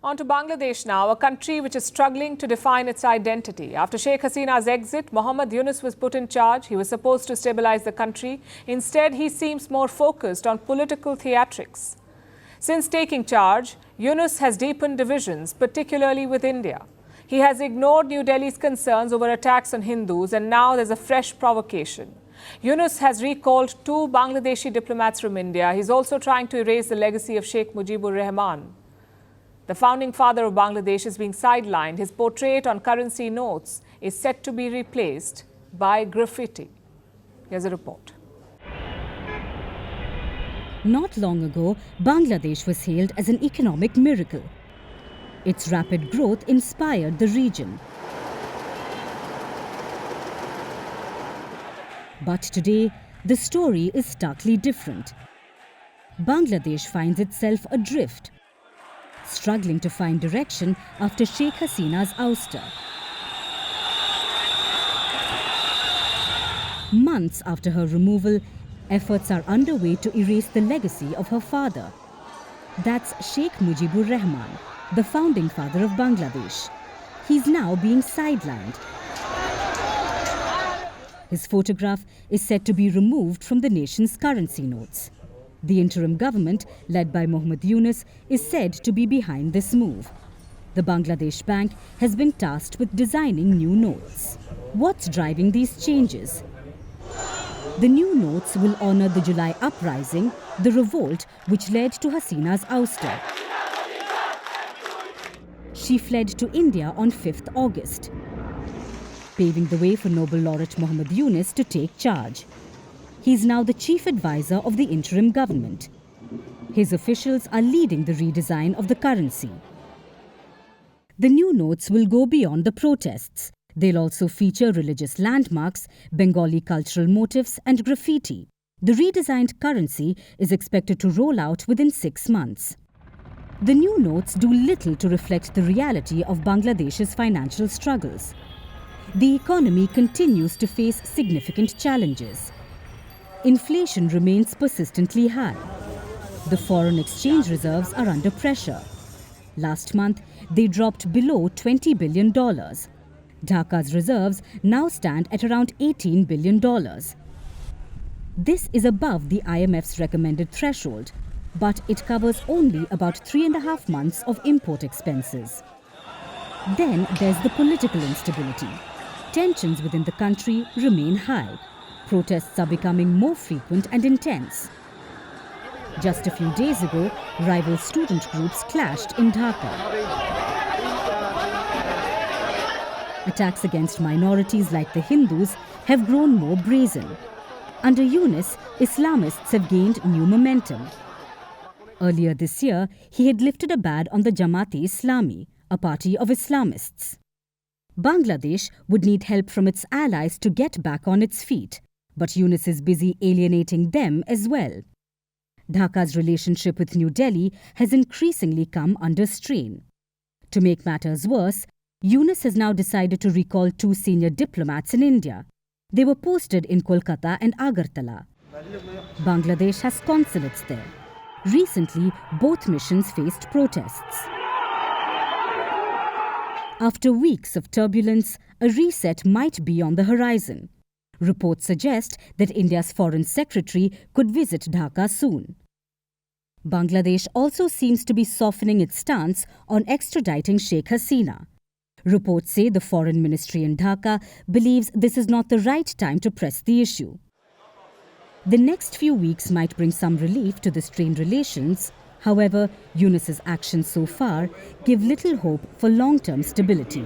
On to Bangladesh now, a country which is struggling to define its identity. After Sheikh Hasina's exit, Muhammad Yunus was put in charge. He was supposed to stabilize the country. Instead, he seems more focused on political theatrics. Since taking charge, Yunus has deepened divisions, particularly with India. He has ignored New Delhi's concerns over attacks on Hindus, and now there's a fresh provocation. Yunus has recalled 2 Bangladeshi diplomats from India. He's also trying to erase the legacy of Sheikh Mujibur Rahman. The founding father of Bangladesh is being sidelined. His portrait on currency notes is set to be replaced by graffiti. Here's a report. Not long ago, Bangladesh was hailed as an economic miracle. Its rapid growth inspired the region. But today, the story is starkly different. Bangladesh finds itself adrift, struggling to find direction after Sheikh Hasina's ouster. Months after her removal, efforts are underway to erase the legacy of her father. That's Sheikh Mujibur Rahman, the founding father of Bangladesh. He's now being sidelined. His photograph is said to be removed from the nation's currency notes. The interim government, led by Muhammad Yunus, is said to be behind this move. The Bangladesh Bank has been tasked with designing new notes. What's driving these changes? The new notes will honor the July uprising, the revolt which led to Hasina's ouster. She fled to India on 5th August, paving the way for Nobel laureate Muhammad Yunus to take charge. He's now the chief advisor of the interim government. His officials are leading the redesign of the currency. The new notes will go beyond the protests. They'll also feature religious landmarks, Bengali cultural motifs, and graffiti. The redesigned currency is expected to roll out within 6 months. The new notes do little to reflect the reality of Bangladesh's financial struggles. The economy continues to face significant challenges. Inflation remains persistently high. The foreign exchange reserves are under pressure. Last month, they dropped below $20 billion. Dhaka's reserves now stand at around $18 billion. This is above the IMF's recommended threshold, but it covers only about 3.5 months of import expenses. Then there's the political instability. Tensions within the country remain high. Protests are becoming more frequent and intense. Just a few days ago, rival student groups clashed in Taka. Attacks against minorities like the Hindus have grown more brazen. Under Yunus, Islamists have gained new momentum. Earlier this year, he had lifted a ban on the Jamaat-e-Islami, a party of Islamists. Bangladesh would need help from its allies to get back on its feet. But Yunus is busy alienating them as well. Dhaka's relationship with New Delhi has increasingly come under strain. To make matters worse, Yunus has now decided to recall 2 senior diplomats in India. They were posted in Kolkata and Agartala. Bangladesh has consulates there. Recently, both missions faced protests. After weeks of turbulence, a reset might be on the horizon. Reports suggest that India's Foreign Secretary could visit Dhaka soon. Bangladesh also seems to be softening its stance on extraditing Sheikh Hasina. Reports say the Foreign Ministry in Dhaka believes this is not the right time to press the issue. The next few weeks might bring some relief to the strained relations. However, Yunus's actions so far give little hope for long-term stability.